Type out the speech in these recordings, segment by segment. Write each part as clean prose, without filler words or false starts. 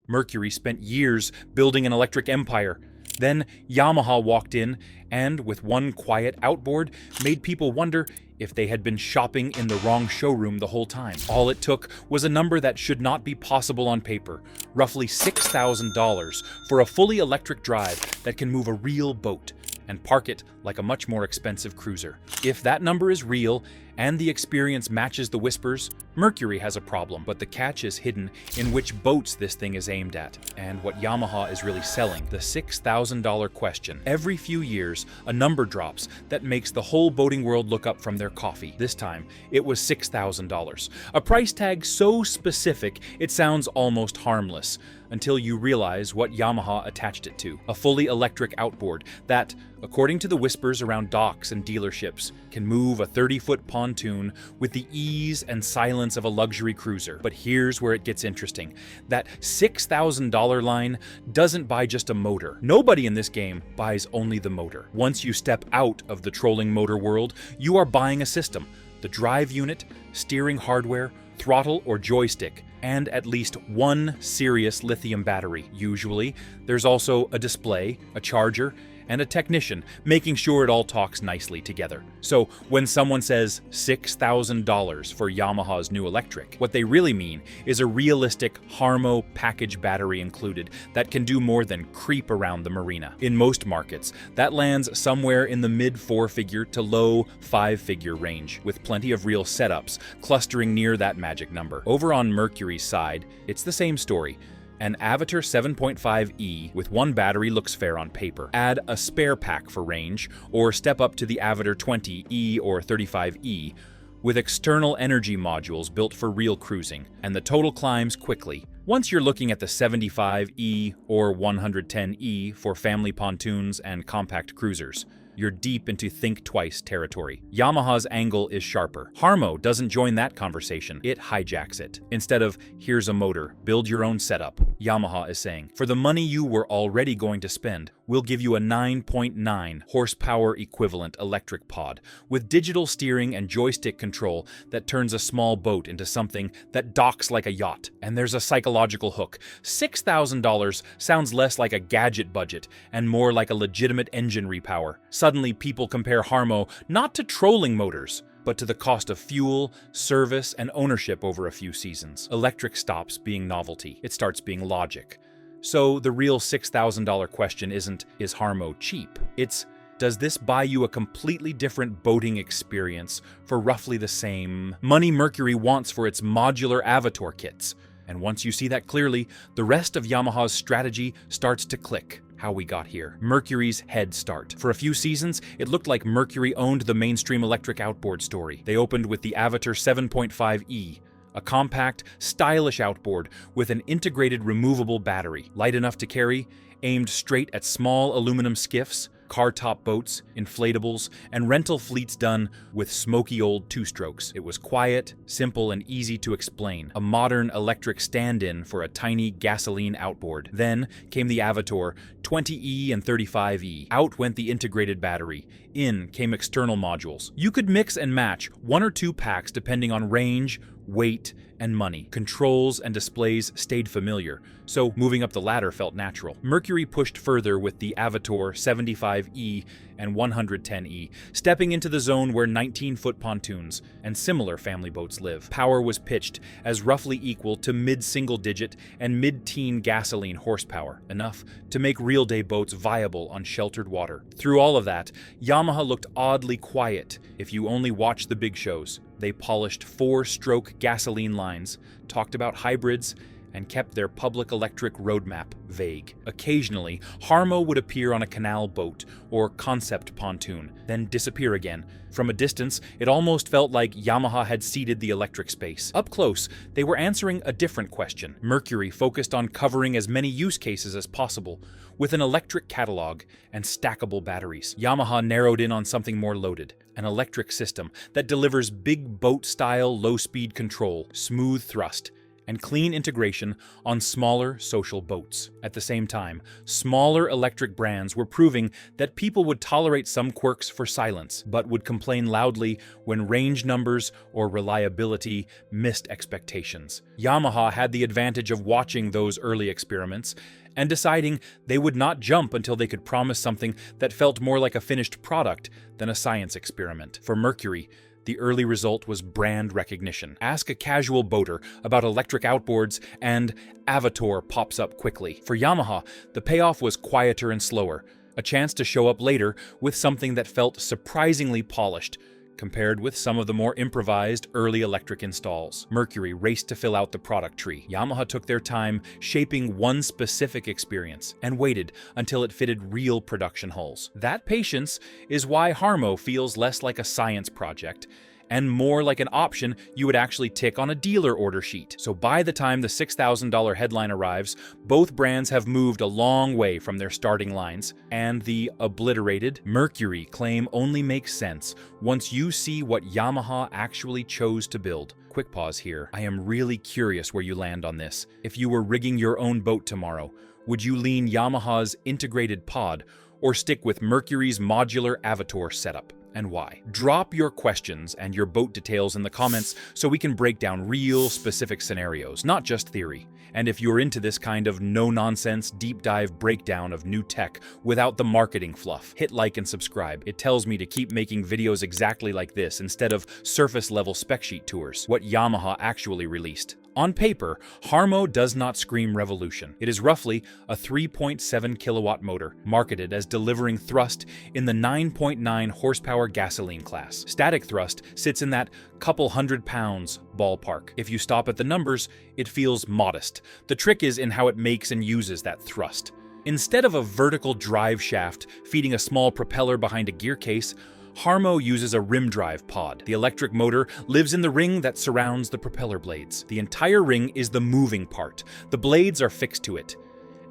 Mercury spent years building an electric empire. Then Yamaha walked in and, with one quiet outboard, made people wonder if they had been shopping in the wrong showroom the whole time. All it took was a number that should not be possible on paper, roughly $6,000 for a fully electric drive that can move a real boat and park it like a much more expensive cruiser. If that number is real and the experience matches the whispers, Mercury has a problem, but the catch is hidden in which boats this thing is aimed at, and what Yamaha is really selling, the $6,000 question. Every few years, a number drops that makes the whole boating world look up from their coffee. This time, it was $6,000. A price tag so specific, it sounds almost harmless, until you realize what Yamaha attached it to. A fully electric outboard that, according to the whispers around docks and dealerships, can move a 30-foot pontoon with the ease and silence of a luxury cruiser. But here's where it gets interesting. That $6,000 line doesn't buy just a motor. Nobody in this game buys only the motor. Once you step out of the trolling motor world, you are buying a system. The drive unit, steering hardware, throttle or joystick, and at least one serious lithium battery. Usually, there's also a display, a charger, and a technician, making sure it all talks nicely together. So when someone says $6,000 for Yamaha's new electric, what they really mean is a realistic Harmo package battery included that can do more than creep around the marina. In most markets, that lands somewhere in the mid four-figure to low five-figure range, with plenty of real setups clustering near that magic number. Over on Mercury's side, it's the same story. An Avatar 7.5e with one battery looks fair on paper. Add a spare pack for range, or step up to the Avatar 20e or 35e, with external energy modules built for real cruising, and the total climbs quickly. Once you're looking at the 75e or 110e for family pontoons and compact cruisers, you're deep into think twice territory. Yamaha's angle is sharper. Harmo doesn't join that conversation. It hijacks it. Instead of, here's a motor, build your own setup, Yamaha is saying, for the money you were already going to spend, we'll give you a 9.9 horsepower equivalent electric pod with digital steering and joystick control that turns a small boat into something that docks like a yacht. And there's a psychological hook. $6,000 sounds less like a gadget budget and more like a legitimate engine repower. Suddenly, people compare Harmo not to trolling motors, but to the cost of fuel, service, and ownership over a few seasons. Electric stops being novelty. It starts being logic. So the real $6,000 question isn't, is Harmo cheap? It's, does this buy you a completely different boating experience for roughly the same money Mercury wants for its modular Avatar kits? And once you see that clearly, the rest of Yamaha's strategy starts to click. How we got here. Mercury's head start. For a few seasons, it looked like Mercury owned the mainstream electric outboard story. They opened with the Avatar 7.5e, a compact, stylish outboard with an integrated removable battery, light enough to carry, aimed straight at small aluminum skiffs, car-top boats, inflatables, and rental fleets done with smoky old two-strokes. It was quiet, simple, and easy to explain. A modern electric stand-in for a tiny gasoline outboard. Then came the Avatar 20e and 35e. Out went the integrated battery. In came external modules. You could mix and match one or two packs depending on range, weight, and money. Controls and displays stayed familiar, so moving up the ladder felt natural. Mercury pushed further with the Avatar 75e and 110e, stepping into the zone where 19-foot pontoons and similar family boats live. Power was pitched as roughly equal to mid-single-digit and mid-teen gasoline horsepower, enough to make real-day boats viable on sheltered water. Through all of that, Yamaha looked oddly quiet if you only watched the big shows. They polished four-stroke gasoline lines, talked about hybrids, and kept their public electric roadmap vague. Occasionally, Harmo would appear on a canal boat or concept pontoon, then disappear again. From a distance, it almost felt like Yamaha had ceded the electric space. Up close, they were answering a different question. Mercury focused on covering as many use cases as possible, with an electric catalog and stackable batteries. Yamaha narrowed in on something more loaded, an electric system that delivers big boat-style low-speed control, smooth thrust, and clean integration on smaller social boats. At the same time, smaller electric brands were proving that people would tolerate some quirks for silence, but would complain loudly when range numbers or reliability missed expectations. Yamaha had the advantage of watching those early experiments and deciding they would not jump until they could promise something that felt more like a finished product than a science experiment. For Mercury, the early result was brand recognition. Ask a casual boater about electric outboards and Avator pops up quickly. For Yamaha, the payoff was quieter and slower, a chance to show up later with something that felt surprisingly polished, compared with some of the more improvised early electric installs. Mercury raced to fill out the product tree. Yamaha took their time shaping one specific experience and waited until it fitted real production hulls. That patience is why Harmo feels less like a science project and more like an option you would actually tick on a dealer order sheet. So by the time the $6,000 headline arrives, both brands have moved a long way from their starting lines, and the Obliterated Mercury claim only makes sense once you see what Yamaha actually chose to build. Quick pause here. I am really curious where you land on this. If you were rigging your own boat tomorrow, would you lean Yamaha's integrated pod or stick with Mercury's modular Avator setup? And why? Drop your questions and your boat details in the comments so we can break down real, specific scenarios, not just theory. And if you're into this kind of no-nonsense, deep dive breakdown of new tech without the marketing fluff, hit like and subscribe. It tells me to keep making videos exactly like this instead of surface-level spec sheet tours, what Yamaha actually released. On paper, Harmo does not scream revolution. It is roughly a 3.7 kilowatt motor, marketed as delivering thrust in the 9.9 horsepower gasoline class. Static thrust sits in that couple hundred pounds ballpark. If you stop at the numbers, it feels modest. The trick is in how it makes and uses that thrust. Instead of a vertical drive shaft feeding a small propeller behind a gear case, Harmo uses a rim drive pod. The electric motor lives in the ring that surrounds the propeller blades. The entire ring is the moving part. The blades are fixed to it,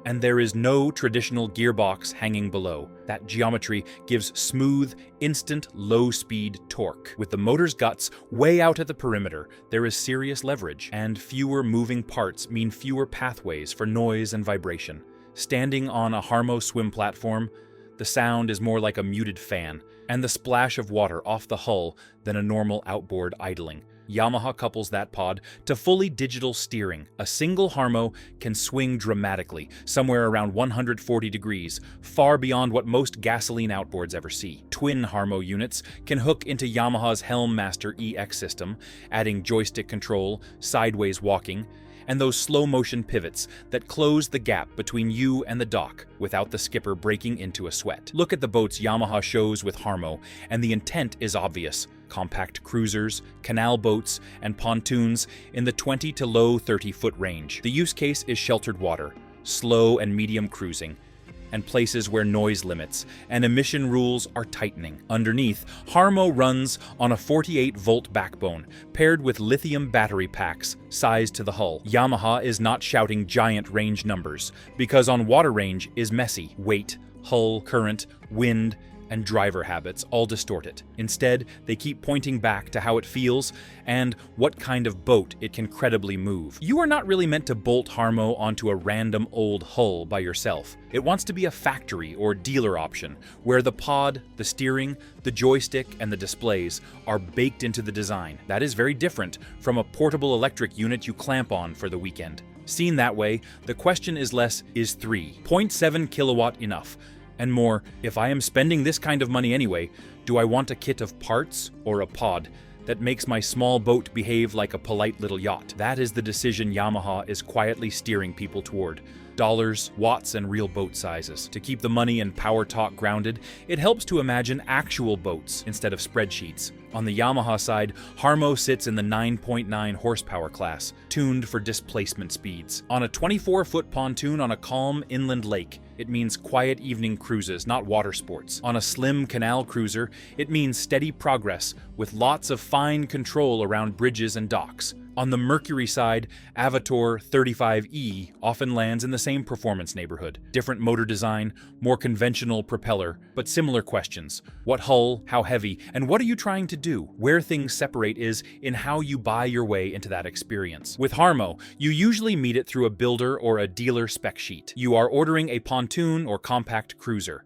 and there is no traditional gearbox hanging below. That geometry gives smooth, instant, low-speed torque. With the motor's guts way out at the perimeter, there is serious leverage, and fewer moving parts mean fewer pathways for noise and vibration. Standing on a Harmo swim platform, the sound is more like a muted fan, and the splash of water off the hull than a normal outboard idling. Yamaha couples that pod to fully digital steering. A single Harmo can swing dramatically, somewhere around 140 degrees, far beyond what most gasoline outboards ever see. Twin Harmo units can hook into Yamaha's Helmmaster EX system, adding joystick control, sideways walking, and those slow-motion pivots that close the gap between you and the dock without the skipper breaking into a sweat. Look at the boats Yamaha shows with Harmo, and the intent is obvious. Compact cruisers, canal boats, and pontoons in the 20 to low 30-foot range. The use case is sheltered water, slow and medium cruising, and places where noise limits and emission rules are tightening. Underneath, Harmo runs on a 48-volt backbone, paired with lithium battery packs sized to the hull. Yamaha is not shouting giant range numbers, because on water range is messy. Weight, hull, current, wind, and driver habits all distort it. Instead, they keep pointing back to how it feels and what kind of boat it can credibly move. You are not really meant to bolt Harmo onto a random old hull by yourself. It wants to be a factory or dealer option, where the pod, the steering, the joystick, and the displays are baked into the design. That is very different from a portable electric unit you clamp on for the weekend. Seen that way, the question is less, is 3.7 kilowatt enough? And more, if I am spending this kind of money anyway, do I want a kit of parts or a pod that makes my small boat behave like a polite little yacht? That is the decision Yamaha is quietly steering people toward. Dollars, watts, and real boat sizes. To keep the money and power talk grounded, it helps to imagine actual boats instead of spreadsheets. On the Yamaha side, Harmo sits in the 9.9 horsepower class, tuned for displacement speeds. On a 24-foot pontoon on a calm inland lake, it means quiet evening cruises, not water sports. On a slim canal cruiser, it means steady progress with lots of fine control around bridges and docks. On the Mercury side, Avator 35E often lands in the same performance neighborhood. Different motor design, more conventional propeller, but similar questions. What hull, how heavy, and what are you trying to do? Where things separate is in how you buy your way into that experience. With Harmo, you usually meet it through a builder or a dealer spec sheet. You are ordering a pontoon or compact cruiser,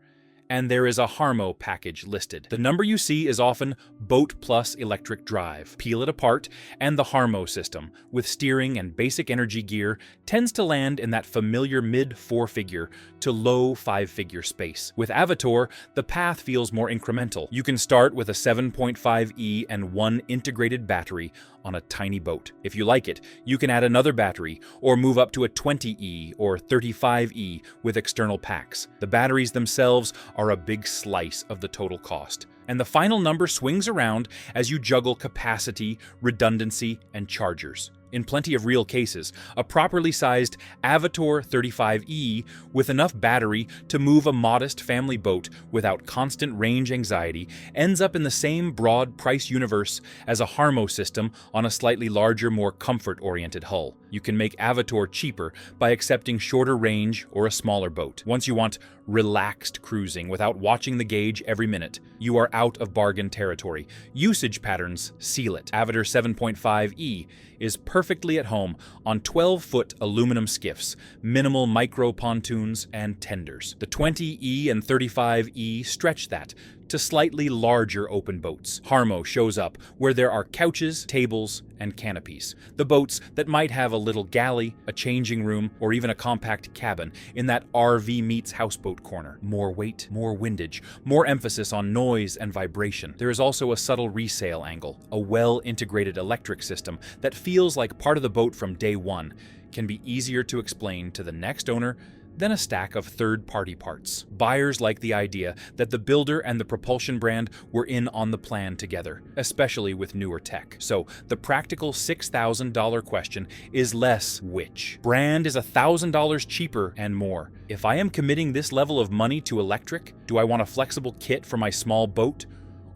and there is a Harmo package listed. The number you see is often Boat Plus Electric Drive. Peel it apart, and the Harmo system, with steering and basic energy gear, tends to land in that familiar mid-4-figure to low 5-figure space. With Avator, the path feels more incremental. You can start with a 7.5E and one integrated battery on a tiny boat. If you like it, you can add another battery or move up to a 20E or 35E with external packs. The batteries themselves are a big slice of the total cost, and the final number swings around as you juggle capacity, redundancy, and chargers. In plenty of real cases, a properly sized Avator 35E with enough battery to move a modest family boat without constant range anxiety ends up in the same broad price universe as a Harmo system on a slightly larger, more comfort-oriented hull. You can make Avator cheaper by accepting shorter range or a smaller boat. Once you want relaxed cruising without watching the gauge every minute, you are out of bargain territory. Usage patterns seal it. Avator 7.5E is perfectly at home on 12-foot aluminum skiffs, minimal micro pontoons, and tenders. The 20E and 35E stretch that to slightly larger open boats. Harmo shows up where there are couches, tables, and canopies. The boats that might have a little galley, a changing room, or even a compact cabin in that RV meets houseboat corner. More weight, more windage, more emphasis on noise and vibration. There is also a subtle resale angle. A well-integrated electric system that feels like part of the boat from day one can be easier to explain to the next owner than a stack of third-party parts. Buyers like the idea that the builder and the propulsion brand were in on the plan together, especially with newer tech. So the practical $6,000 question is less which. Brand is $1,000 cheaper and more. If I am committing this level of money to electric, do I want a flexible kit for my small boat,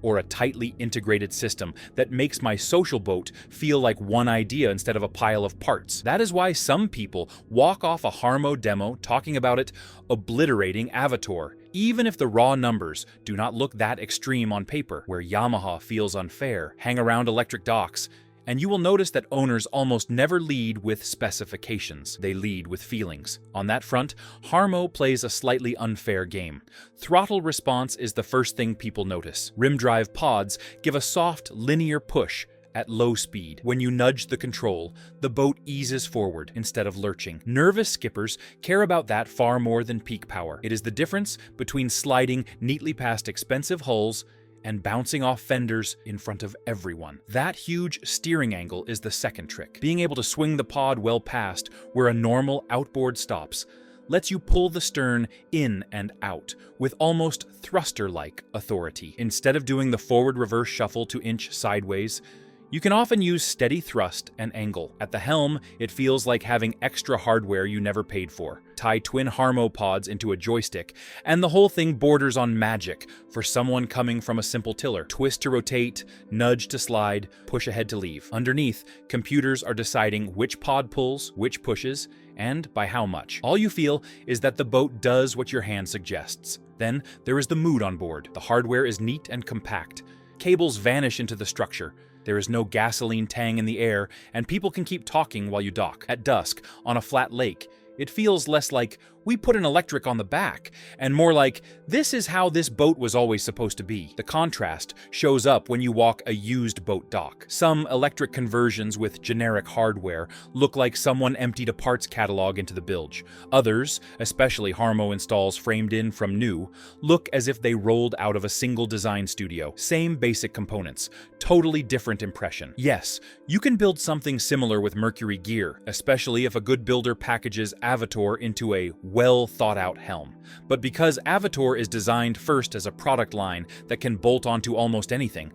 or a tightly integrated system that makes my social boat feel like one idea instead of a pile of parts? That is why some people walk off a Harmo demo talking about it obliterating Avator, even if the raw numbers do not look that extreme on paper. Where Yamaha feels unfair, hang around electric docks, and you will notice that owners almost never lead with specifications. They lead with feelings. On that front, Harmo plays a slightly unfair game. Throttle response is the first thing people notice. Rim drive pods give a soft, linear push at low speed. When you nudge the control, the boat eases forward instead of lurching. Nervous skippers care about that far more than peak power. It is the difference between sliding neatly past expensive hulls and bouncing off fenders in front of everyone. That huge steering angle is the second trick. Being able to swing the pod well past where a normal outboard stops lets you pull the stern in and out with almost thruster-like authority. Instead of doing the forward-reverse shuffle to inch sideways, you can often use steady thrust and angle. At the helm, it feels like having extra hardware you never paid for. Tie twin Harmo pods into a joystick, and the whole thing borders on magic for someone coming from a simple tiller. Twist to rotate, nudge to slide, push ahead to leave. Underneath, computers are deciding which pod pulls, which pushes, and by how much. All you feel is that the boat does what your hand suggests. Then there is the mood on board. The hardware is neat and compact. Cables vanish into the structure. There is no gasoline tang in the air, and people can keep talking while you dock. At dusk, on a flat lake, it feels less like, we put an electric on the back, and more like, this is how this boat was always supposed to be. The contrast shows up when you walk a used boat dock. Some electric conversions with generic hardware look like someone emptied a parts catalog into the bilge. Others, especially Harmo installs framed in from new, look as if they rolled out of a single design studio. Same basic components, totally different impression. Yes, you can build something similar with Mercury gear, especially if a good builder packages Avator into a well-thought-out helm. But because Avator is designed first as a product line that can bolt onto almost anything,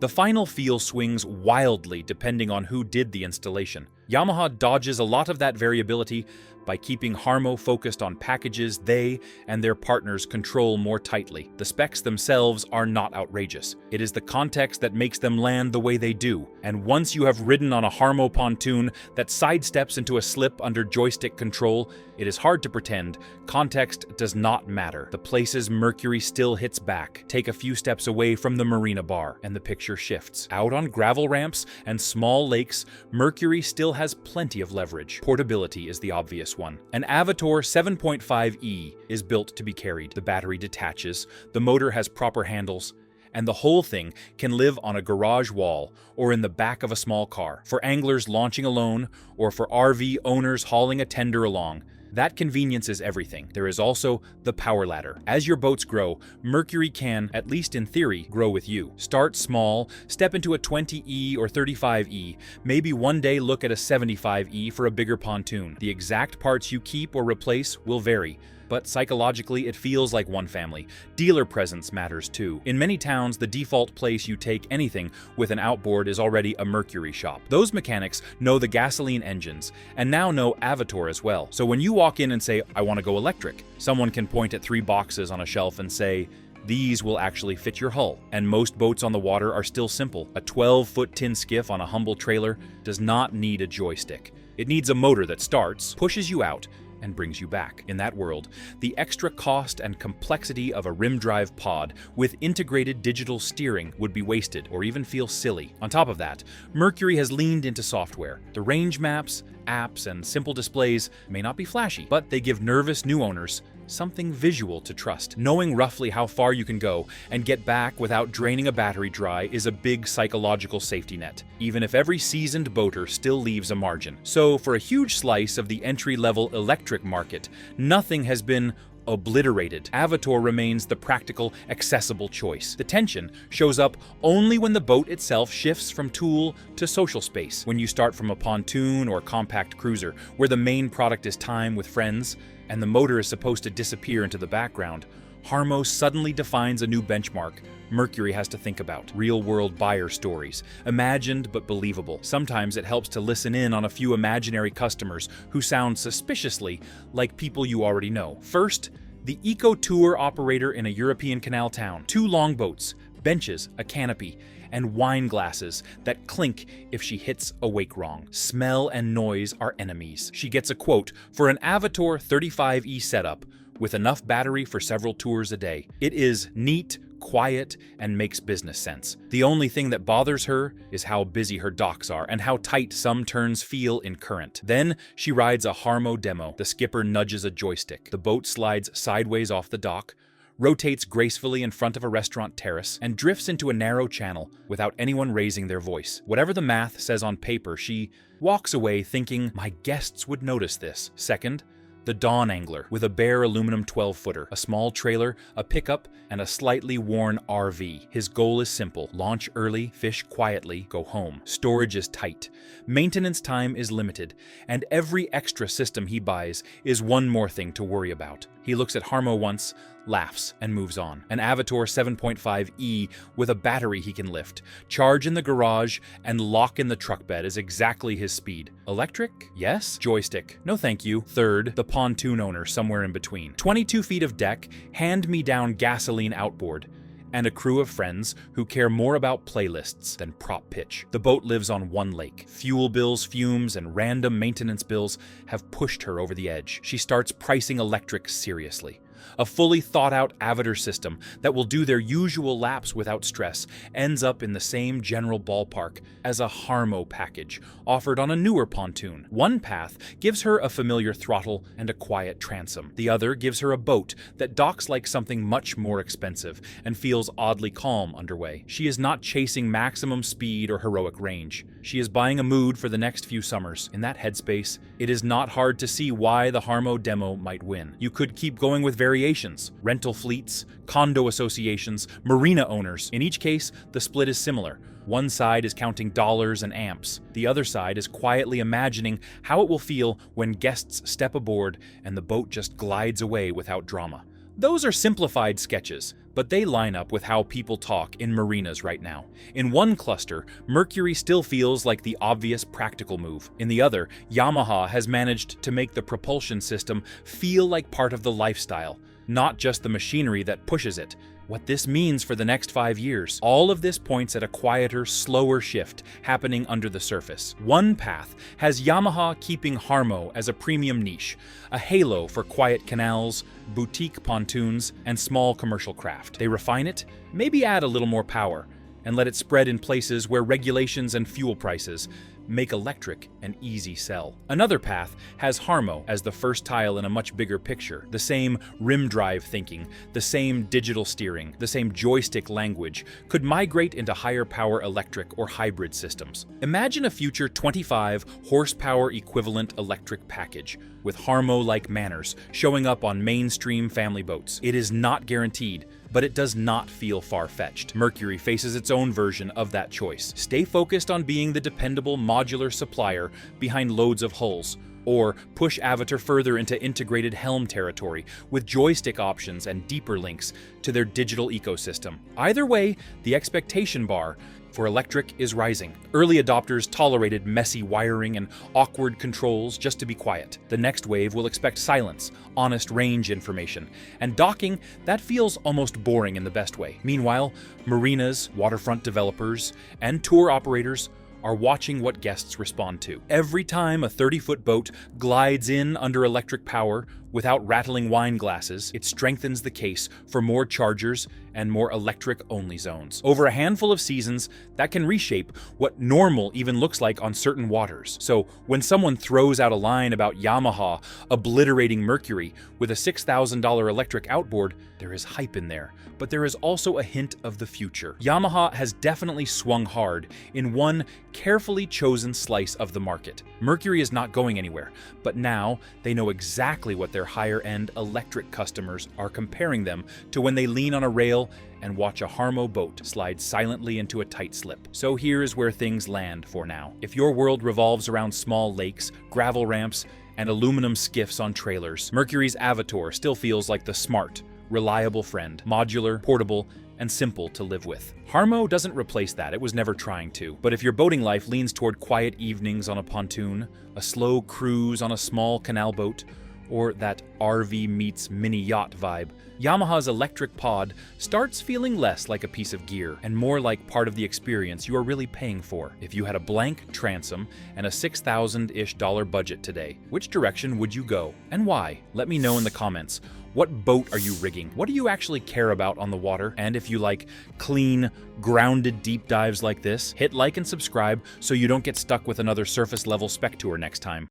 the final feel swings wildly depending on who did the installation. Yamaha dodges a lot of that variability By keeping Harmo focused on packages they and their partners control more tightly. The specs themselves are not outrageous. It is the context that makes them land the way they do. And once you have ridden on a Harmo pontoon that sidesteps into a slip under joystick control, it is hard to pretend context does not matter. The places Mercury still hits back. Take a few steps away from the marina bar, and the picture shifts. Out on gravel ramps and small lakes, Mercury still has plenty of leverage. Portability is the obvious one. An Avator 7.5e is built to be carried. The battery detaches, the motor has proper handles, and the whole thing can live on a garage wall or in the back of a small car. For anglers launching alone, or for RV owners hauling a tender along, that convenience is everything. There is also the power ladder. As your boats grow, Mercury can, at least in theory, grow with you. Start small, step into a 20E or 35E, maybe one day look at a 75E for a bigger pontoon. The exact parts you keep or replace will vary, but psychologically it feels like one family. Dealer presence matters too. In many towns, the default place you take anything with an outboard is already a Mercury shop. Those mechanics know the gasoline engines, and now know Avator as well. So when you walk in and say, "I want to go electric," someone can point at 3 boxes on a shelf and say, "These will actually fit your hull." And most boats on the water are still simple. A 12-foot tin skiff on a humble trailer does not need a joystick. It needs a motor that starts, pushes you out, and brings you back. In that world, the extra cost and complexity of a rim drive pod with integrated digital steering would be wasted or even feel silly. On top of that, Mercury has leaned into software. The range maps, apps, and simple displays may not be flashy, but they give nervous new owners something visual to trust. Knowing roughly how far you can go and get back without draining a battery dry is a big psychological safety net, even if every seasoned boater still leaves a margin. So for a huge slice of the entry-level electric market, nothing has been obliterated. Avator remains the practical, accessible choice. The tension shows up only when the boat itself shifts from tool to social space. When you start from a pontoon or compact cruiser, where the main product is time with friends, and the motor is supposed to disappear into the background, Harmo suddenly defines a new benchmark Mercury has to think about. Real-world buyer stories, imagined but believable. Sometimes it helps to listen in on a few imaginary customers who sound suspiciously like people you already know. First, the eco-tour operator in a European canal town. 2 longboats, benches, a canopy, and wine glasses that clink if she hits a wake wrong. Smell and noise are enemies. She gets a quote for an Avator 35E setup with enough battery for several tours a day. It is neat, quiet, and makes business sense. The only thing that bothers her is how busy her docks are and how tight some turns feel in current. Then she rides a Harmo demo. The skipper nudges a joystick. The boat slides sideways off the dock, rotates gracefully in front of a restaurant terrace, and drifts into a narrow channel without anyone raising their voice. Whatever the math says on paper, she walks away thinking, "My guests would notice this." Second, the Dawn Angler, with a bare aluminum 12-footer, a small trailer, a pickup, and a slightly worn RV. His goal is simple: launch early, fish quietly, go home. Storage is tight, maintenance time is limited, and every extra system he buys is one more thing to worry about. He looks at Harmo once, laughs, and moves on. An Avator 7.5e with a battery he can lift, charge in the garage, and lock in the truck bed is exactly his speed. Electric? Yes. Joystick? No thank you. Third, the pontoon owner somewhere in between. 22 feet of deck, hand-me-down gasoline outboard, and a crew of friends who care more about playlists than prop pitch. The boat lives on one lake. Fuel bills, fumes, and random maintenance bills have pushed her over the edge. She starts pricing electric seriously. A fully thought-out Avator system that will do their usual laps without stress ends up in the same general ballpark as a Harmo package offered on a newer pontoon. One path gives her a familiar throttle and a quiet transom. The other gives her a boat that docks like something much more expensive and feels oddly calm underway. She is not chasing maximum speed or heroic range. She is buying a mood for the next few summers. In that headspace, it is not hard to see why the Harmo demo might win. You could keep going with variations: rental fleets, condo associations, marina owners. In each case, the split is similar. One side is counting dollars and amps. The other side is quietly imagining how it will feel when guests step aboard and the boat just glides away without drama. Those are simplified sketches, but they line up with how people talk in marinas right now. In one cluster, Mercury still feels like the obvious practical move. In the other, Yamaha has managed to make the propulsion system feel like part of the lifestyle, not just the machinery that pushes it. What this means for the next 5 years. All of this points at a quieter, slower shift happening under the surface. One path has Yamaha keeping Harmo as a premium niche, a halo for quiet canals, boutique pontoons, and small commercial craft. They refine it, maybe add a little more power, and let it spread in places where regulations and fuel prices make electric an easy sell. Another path has Harmo as the first tile in a much bigger picture. The same rim drive thinking, the same digital steering, the same joystick language could migrate into higher power electric or hybrid systems. Imagine a future 25 horsepower equivalent electric package with Harmo-like manners showing up on mainstream family boats. It is not guaranteed, but it does not feel far-fetched. Mercury faces its own version of that choice. Stay focused on being the dependable modular supplier behind loads of hulls, or push Avatar further into integrated helm territory with joystick options and deeper links to their digital ecosystem. Either way, the expectation bar for electric is rising. Early adopters tolerated messy wiring and awkward controls just to be quiet. The next wave will expect silence, honest range information, and docking that feels almost boring in the best way. Meanwhile, marinas, waterfront developers, and tour operators are watching what guests respond to. Every time a 30-foot boat glides in under electric power without rattling wine glasses, it strengthens the case for more chargers and more electric-only zones. Over a handful of seasons, that can reshape what normal even looks like on certain waters. So when someone throws out a line about Yamaha obliterating Mercury with a $6,000 electric outboard, there is hype in there, but there is also a hint of the future. Yamaha has definitely swung hard in one carefully chosen slice of the market. Mercury is not going anywhere, but now they know exactly what their higher-end electric customers are comparing them to when they lean on a rail and watch a Harmo boat slide silently into a tight slip. So here is where things land for now. If your world revolves around small lakes, gravel ramps, and aluminum skiffs on trailers, Mercury's Avatar still feels like the smart, reliable friend, modular, portable, and simple to live with. Harmo doesn't replace that, it was never trying to. But if your boating life leans toward quiet evenings on a pontoon, a slow cruise on a small canal boat, or that RV meets mini yacht vibe, Yamaha's electric pod starts feeling less like a piece of gear and more like part of the experience you are really paying for. If you had a blank transom and a $6,000-ish budget today, which direction would you go and why? Let me know in the comments. What boat are you rigging? What do you actually care about on the water? And if you like clean, grounded deep dives like this, hit like and subscribe so you don't get stuck with another surface level spec tour next time.